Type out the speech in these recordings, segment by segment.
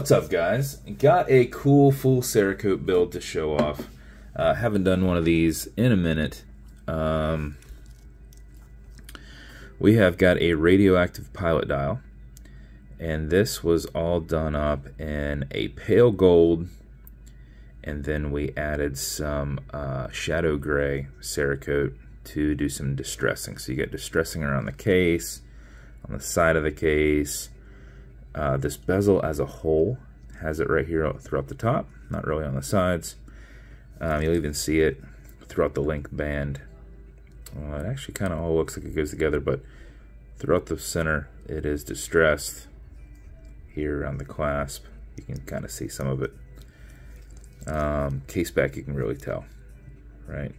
What's up, guys? Got a cool full Cerakote build to show off. Haven't done one of these in a minute. We have got a Radioactive Pilot dial, and this was all done up in a pale gold, and then we added some shadow gray Cerakote to do some distressing. So you get distressing around the case, on the side of the case. This bezel as a whole has it right here throughout the top, not really on the sides. You'll even see it throughout the link band. It actually kind of all looks like it goes together, but throughout the center it is distressed. Here around the clasp, you can kind of see some of it. Caseback, you can really tell, right?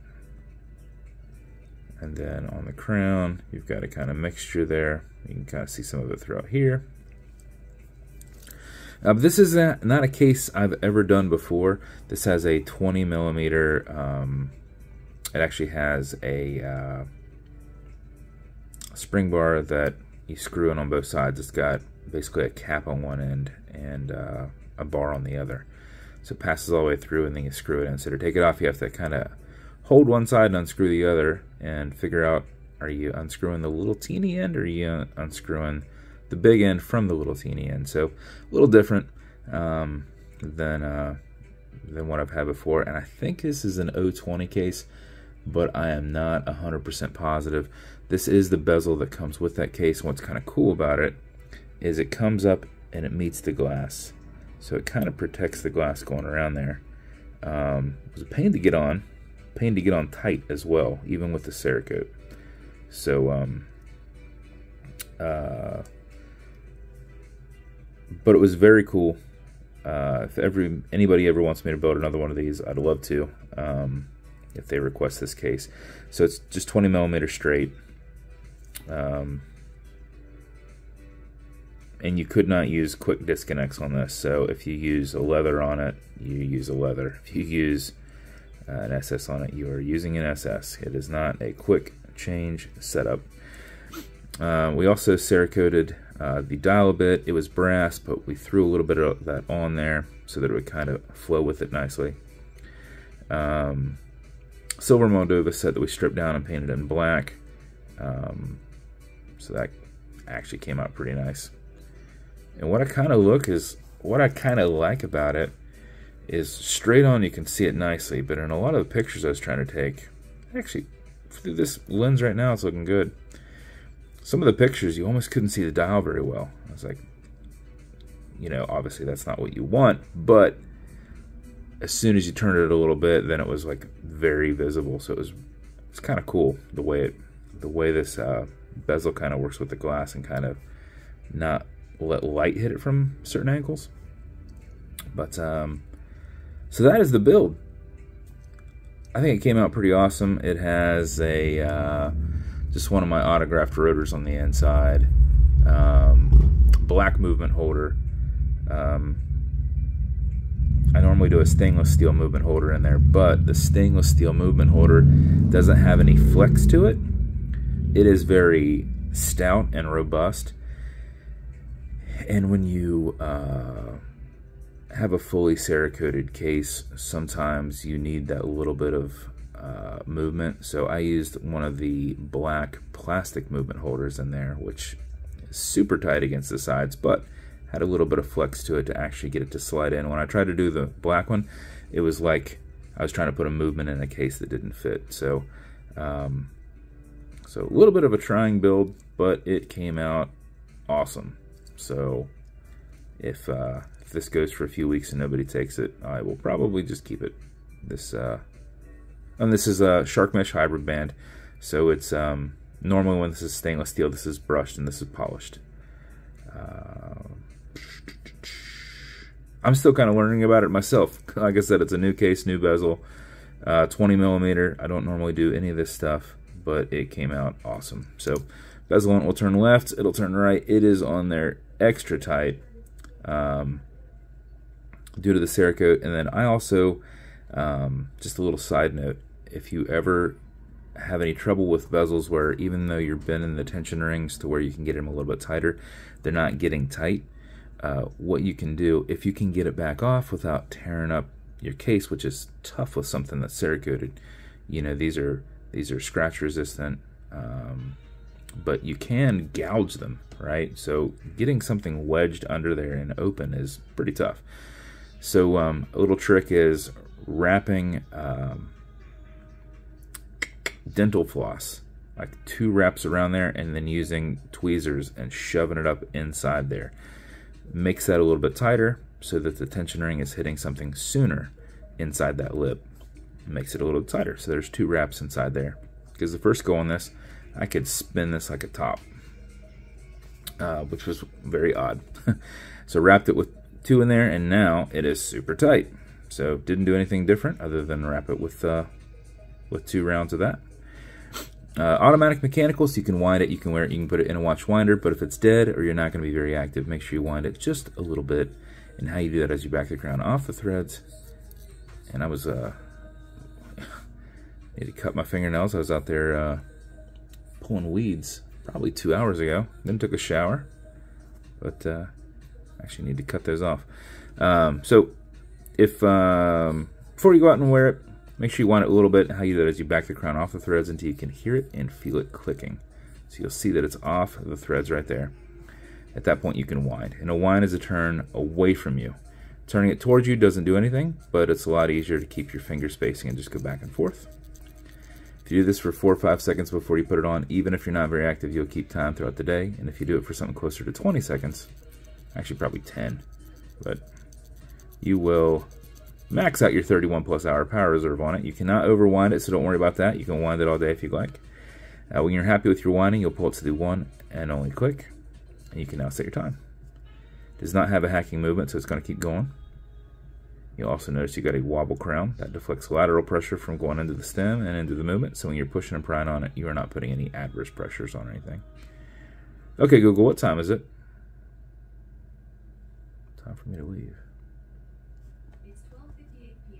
And then on the crown, you've got a kind of mixture there. You can kind of see some of it throughout here. This is not a case I've ever done before. This has a 20 millimeter. It actually has a spring bar that you screw in on both sides. It's got basically a cap on one end and a bar on the other. So it passes all the way through, and then you screw it in. So to take it off, you have to kind of hold one side and unscrew the other and figure out, are you unscrewing the little teeny end, or are you unscrewing the big end from the little teeny end? So a little different than what I've had before. And I think this is an 020 case, but I am not 100% positive. This is the bezel that comes with that case. And what's kind of cool about it is it comes up and it meets the glass. So it kind of protects the glass going around there. It was a pain to get on tight as well, even with the Cerakote. So but it was very cool. If anybody ever wants me to build another one of these, I'd love to, if they request this case. So it's just 20 millimeter straight, and you could not use quick disconnects on this. So if you use a leather on it, you use a leather. If you use an SS on it, you are using an SS. It is not a quick change setup. We also Cerakoted the dial a bit. It was brass, but we threw a little bit of that on there so that it would kind of flow with it nicely. Silver Moldova set that we stripped down and painted in black. So that actually came out pretty nice. And what I kind of like about it is straight on you can see it nicely, but in a lot of the pictures I was trying to take, actually through this lens right now, it's looking good. Some of the pictures, you almost couldn't see the dial very well. I was like, you know, obviously that's not what you want, but as soon as you turned it a little bit, then it was like very visible. So it's kind of cool the way this bezel kind of works with the glass and kind of not let light hit it from certain angles. But so that is the build. I think it came out pretty awesome. It has a just one of my autographed rotors on the inside, black movement holder. I normally do a stainless steel movement holder in there, but the stainless steel movement holder doesn't have any flex to it. It is very stout and robust, and when you have a fully Cerakoted case, sometimes you need that little bit of movement. So I used one of the black plastic movement holders in there, which is super tight against the sides, but had a little bit of flex to it to actually get it to slide in. When I tried to do the black one, it was like I was trying to put a movement in a case that didn't fit. So so a little bit of a trying build, but it came out awesome. So if this goes for a few weeks and nobody takes it, I will probably just keep it. And this is a shark mesh hybrid band, so it's normally when this is stainless steel, this is brushed and this is polished. I'm still kind of learning about it myself. Like I said, it's a new case, new bezel, 20 millimeter. I don't normally do any of this stuff, but it came out awesome. So bezel on it will turn left, it'll turn right. It is on there extra tight due to the Cerakote. And then I also, just a little side note, if you ever have any trouble with bezels where even though you're bending the tension rings to where you can get them a little bit tighter, they're not getting tight, what you can do, if you can get it back off without tearing up your case, which is tough with something that's cerakoted. You know, these are scratch resistant, but you can gouge them, right? So getting something wedged under there and open is pretty tough. So a little trick is wrapping dental floss, like 2 wraps around there, and then using tweezers and shoving it up inside there. Makes that a little bit tighter so that the tension ring is hitting something sooner inside that lip. Makes it a little tighter. So there's 2 wraps inside there. Because the first go on this, I could spin this like a top, which was very odd. So wrapped it with 2 in there, and now it is super tight. So didn't do anything different other than wrap it with 2 rounds of that. Automatic mechanical, so you can wind it, you can wear it, you can put it in a watch winder, but if it's dead or you're not going to be very active, make sure you wind it just a little bit. And how you do that is you back the crown off the threads. And I was need to cut my fingernails. I was out there pulling weeds probably 2 hours ago, then took a shower, but actually need to cut those off. So if before you go out and wear it, make sure you wind it a little bit. How you do that is you back the crown off the threads until you can hear it and feel it clicking. So you'll see that it's off the threads right there. At that point you can wind. And a wind is a turn away from you. Turning it towards you doesn't do anything, but it's a lot easier to keep your finger spacing and just go back and forth. If you do this for 4 or 5 seconds before you put it on, even if you're not very active, you'll keep time throughout the day. And if you do it for something closer to 20 seconds, actually probably 10, but you will max out your 31+ hour power reserve on it. You cannot overwind it, so don't worry about that. You can wind it all day if you'd like. When you're happy with your winding, you'll pull it to the 1 and only click, and you can now set your time. It does not have a hacking movement, so it's going to keep going. You'll also notice you got a wobble crown that deflects lateral pressure from going into the stem and into the movement, so when you're pushing and prying on it, you are not putting any adverse pressures on anything. Okay, Google, what time is it? Time for me to leave.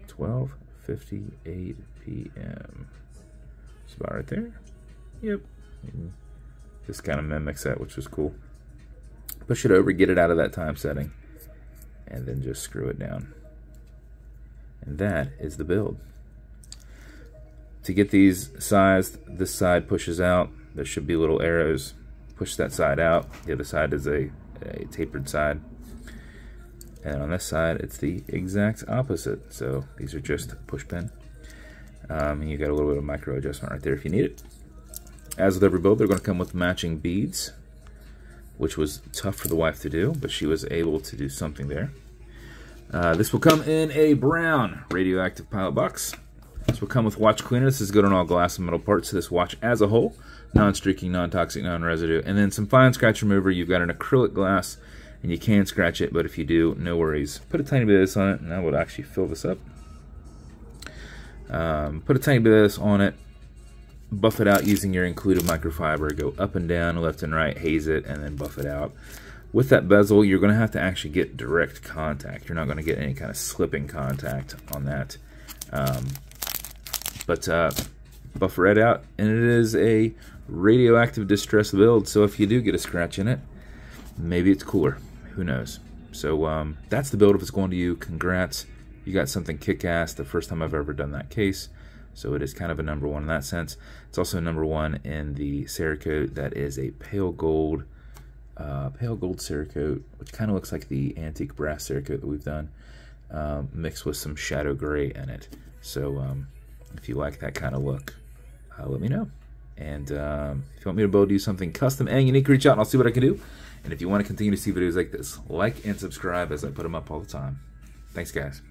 12:58 p.m. It's about right there. Yep. Just kind of mimics that, which was cool. Push it over, get it out of that time setting, and then just screw it down. And that is the build. To get these sized, this side pushes out. There should be little arrows. Push that side out. The other side is a tapered side. And on this side, it's the exact opposite. So these are just push pin. And you got a little bit of micro adjustment right there if you need it. As with every build, they're going to come with matching beads, which was tough for the wife to do, but she was able to do something there. This will come in a brown Radioactive Pilot box. This will come with watch cleaner. This is good on all glass and metal parts of this watch as a whole. Non-streaking, non-toxic, non-residue. And then some fine scratch remover. You've got an acrylic glass, and you can scratch it, but if you do, no worries. Put a tiny bit of this on it, and I would actually fill this up. Put a tiny bit of this on it. Buff it out using your included microfiber. Go up and down, left and right, haze it, and then buff it out. With that bezel, you're going to have to actually get direct contact. You're not going to get any kind of slipping contact on that. Buff red out, and it is a radioactive distress build, so if you do get a scratch in it, maybe it's cooler. Who knows? So that's the build. If it's going to you, congrats. You got something kick-ass. The first time I've ever done that case. So it is kind of a #1 in that sense. It's also a #1 in the Cerakote. That is a pale gold Cerakote, which kind of looks like the antique brass Cerakote that we've done, mixed with some shadow gray in it. So if you like that kind of look, let me know. And if you want me to build you something custom and unique, reach out and I'll see what I can do. And if you want to continue to see videos like this, like and subscribe as I put them up all the time. Thanks, guys.